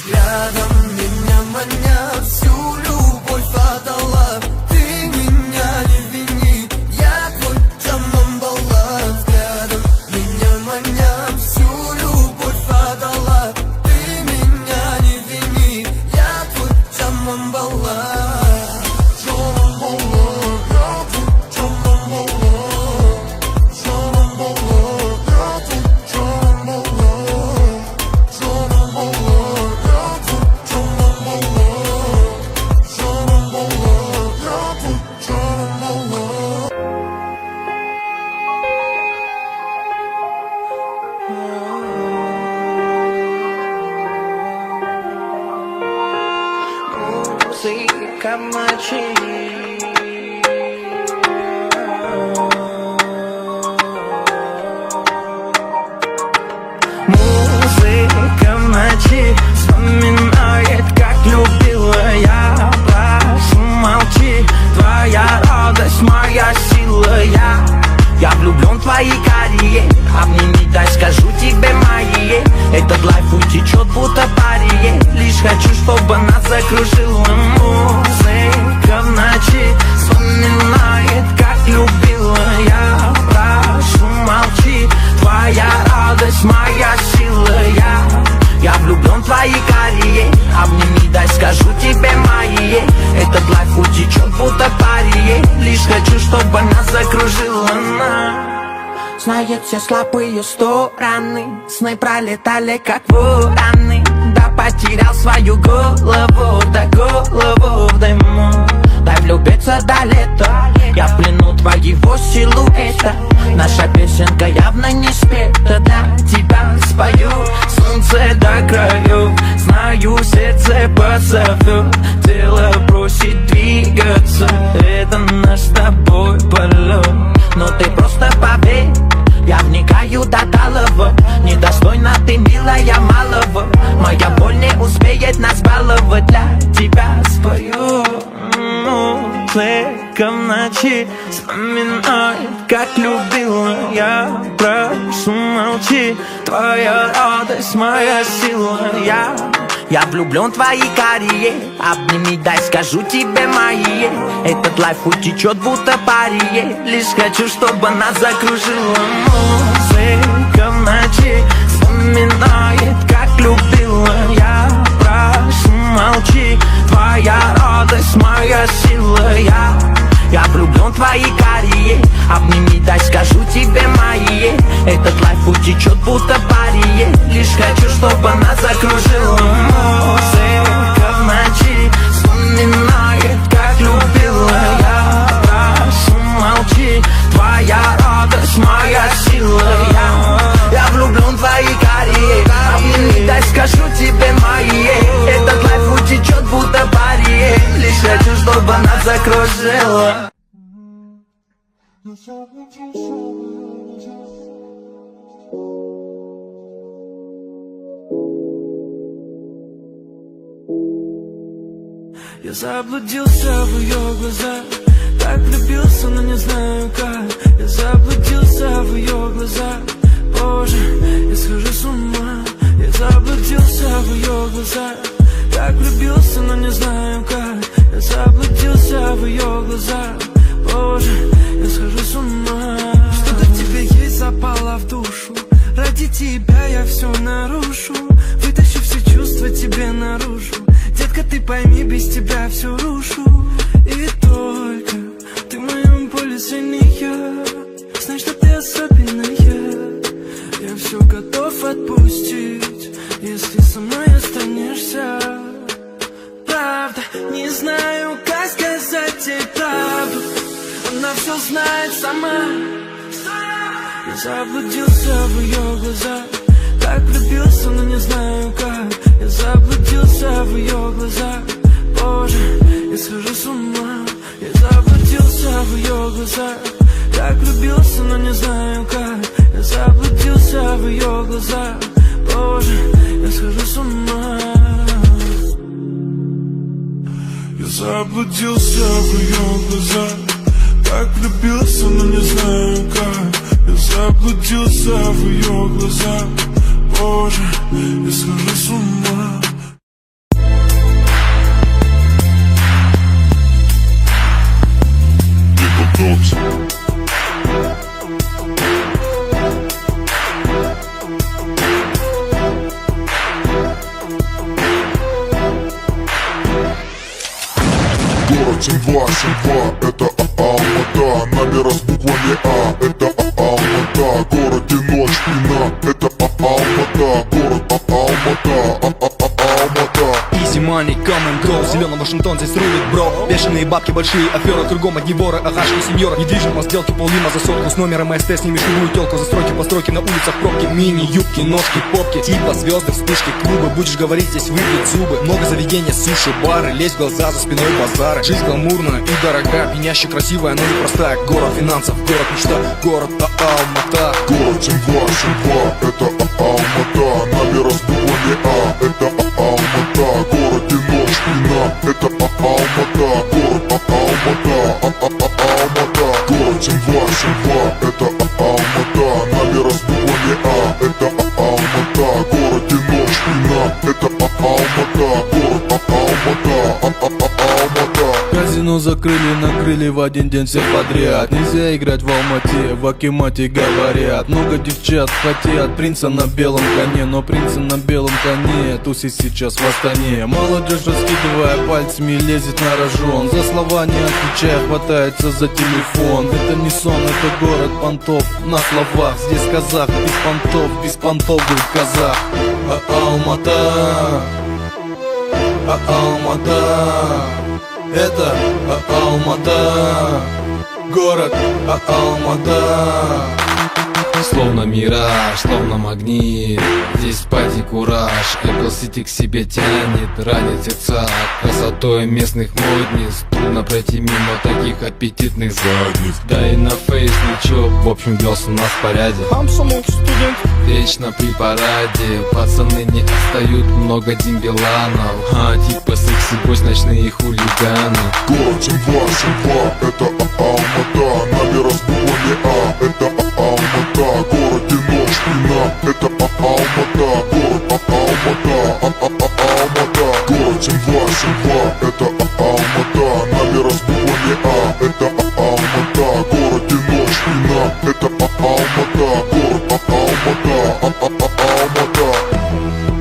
взглядом меня маня, всю любовь отдала. Ты меня не вини, я твой Джамамбала. Взглядом меня маня, всю любовь отдала. Ты меня не вини, я твой Джамамбала. Музыка в ночи. Музыка в ночи вспоминает, как любила я. Прошу, молчи, твоя радость, моя сила. Я влюблен в твои карие. Обними, дай, скажу тебе мои. Этот лайф утечет, будто парие. Лишь хочу, чтобы нас закружила музыка в ночи. Вспоминает, как любила я. Прошу, молчи, твоя радость, моя сила. Я влюблен в твои карие. Обними, дай, скажу тебе мои. Этот лайф утечет, будто парие. Лишь хочу, чтобы нас закружила она. Знает все слабые стороны. Сны пролетали, как вороны. Да потерял свою голову, да голову в дыму. Дай влюбиться до лета. Я в плену твоего силуэта. Наша песенка явно не спета. Для тебя спою солнце до краю. Знаю, сердце позовет. Тело просит двигаться. Это наш с тобой полет. Но ты просто поверь, я вникаю до талого. Недостойна ты, милая, малого. Моя боль не успеет нас баловать. Для тебя спою. Музыка в ночи вспоминает, как любила я. Прошу, молчи, твоя радость, моя сила. Я влюблен в твои карие. Обними, дай, скажу тебе мои. Этот лайф утечет, будто парие. Лишь хочу, чтобы нас закружила музыка в ночи. Вспоминает, как любила я. Прошу, молчи, твоя радость, моя сила. Я влюблен в твои карие. Обними, дай, скажу тебе мои. Этот лайф утечет, будто парие. Лишь хочу, чтобы нас закружила музыка в ночи. Вспоминает, как любила я. Прошу, молчи, твоя радость, моя сила. Я влюблен в твои карие. Обними, дай, скажу тебе мои. Этот лайф утечет, будто парие. Лишь хочу, чтобы нас закружила. Я заблудился в ее глазах. Так влюбился, но не знаю как. Я заблудился в ее глазах. Боже, я схожу с ума. Я заблудился в ее глазах. Так влюбился, но не знаю как. Я заблудился в ее глазах. Боже, я схожу с ума. Что-то в тебе есть, запало в душу. Ради тебя я все нарушу. Вытащу все чувства тебе наружу. Детка, ты пойми, без тебя все рушу. И только ты в моем поле сильнее. Знай, что ты особенная. Я все готов отпустить, если со мной останешься. Правда, не знаю, как сказать ей правду. Она все знает сама. Я заблудился в ее глазах. Так влюбился, но не знаю как. Я заблудился в ее глазах. Боже, я схожу с ума. Я заблудился в ее глазах. Так влюбился, но не знаю как. Я заблудился в ее глазах. Боже, я схожу с ума. Я заблудился в ее глазах. Так влюбился, но не знаю как. Я заблудился в ее глазах. Боже, я схожу с ума. 8-2, это Алмата. Номера с буквами А, это Алмата. Город и ночь, пина, это Алмата. Город Алмата, Алмата. Easy money, come and go. Зеленый Вашингтон здесь рулит, бро. Бешеные бабки, большие аферы, кругом одни воры, агашки, сеньоры. Недвижимо, сделки, поллима за сотку. С номером СТ снимешь любую телку. Застройки, постройки, на улицах пробки. Мини-юбки, ножки, попки. Типа звезды, вспышки, клубы. Будешь говорить, здесь выбьют зубы. Много заведений, суши, бары. Лезь в глаза, за спиной базары. Жизнь гламурная и дорогая, пьяняще красивая, но непростая. Город финансов, город мечта, город Алмата. Город 7-2, это Алмата. Номера с буквами А, это Алмата. Город и ночь, пина, это Алмата. Город Алмата, Алмата. Город 7-2, это Алмата. Номера с буквами А, это Алмата. Город и ночь, пина, это Алмата. Город Алмата, Алмата. Казино закрыли, накрыли в один день всех подряд. Нельзя играть в Алмате, в Акимате говорят. Много девчат хотят принца на белом коне, но принца на белом коне тусит сейчас в Астане. Молодежь, раскидывая пальцами, лезет на рожон. За слова не отвечая, хватается за телефон. Это не сон, это город понтов на словах. Здесь казах, без понтов будет казах. Алмата, Алмата. Это Алмата, город Алмата. Словно мираж, словно магнит. Здесь пати кураж, Apple City к себе тянет, ранит сердца красотой местных модниц. Трудно пройти мимо таких аппетитных задниц. Да и на фейс ничего, в общем, велся у нас в порядке. Вечно при параде, пацаны не отстают, много дембеланов. Типа секси-бойс, ночные хулиганы. Город 7-2, это Алмата. Номера с буквами А, это Алмата. Город и ночь, пина, это Алмата. Город Алмата, Алмата. Город 7-2, это Алмата. Номера с буквами А, это Алмата. Город и ночь, пина, это Алмата. Город Алмата, Алмата.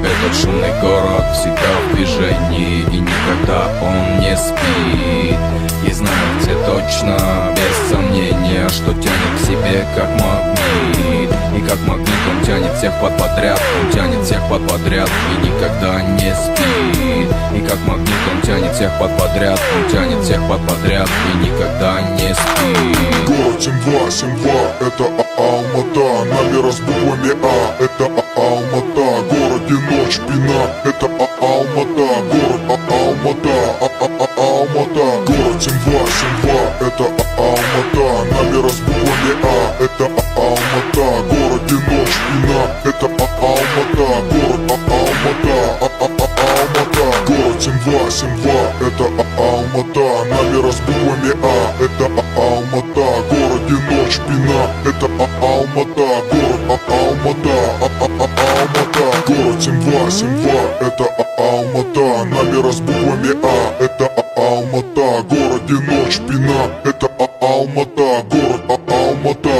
Этот шумный город всегда в движении, и никогда он не спит. И знаете точно, без сомнения, что тянет к себе как магнит. И как магнит он тянет всех подряд, он тянет всех подряд и никогда не спит. И как магнит он тянет всех подряд, он тянет всех подряд и никогда не спит. Город 7-2, это Алмата. Номера с буквами А, это Алмата. Город и ночь, пина, это Алмата. Город Алмата, Алмата. Город 7-2, это Алмата. Номера с буквами А, это Алмата. Город и ночь, пина, это Алмата. Город Алмата, Алмата. Город 7-2, это Алмата. Номера с буквами А, это Алмата. Город и ночь, пина, это Алмата. Город Алмата, Алмата. Город 7-2, это Алмата. Номера с буквами А, это Алмата. Город и ночь, пина, это Алмата. Город Алмата.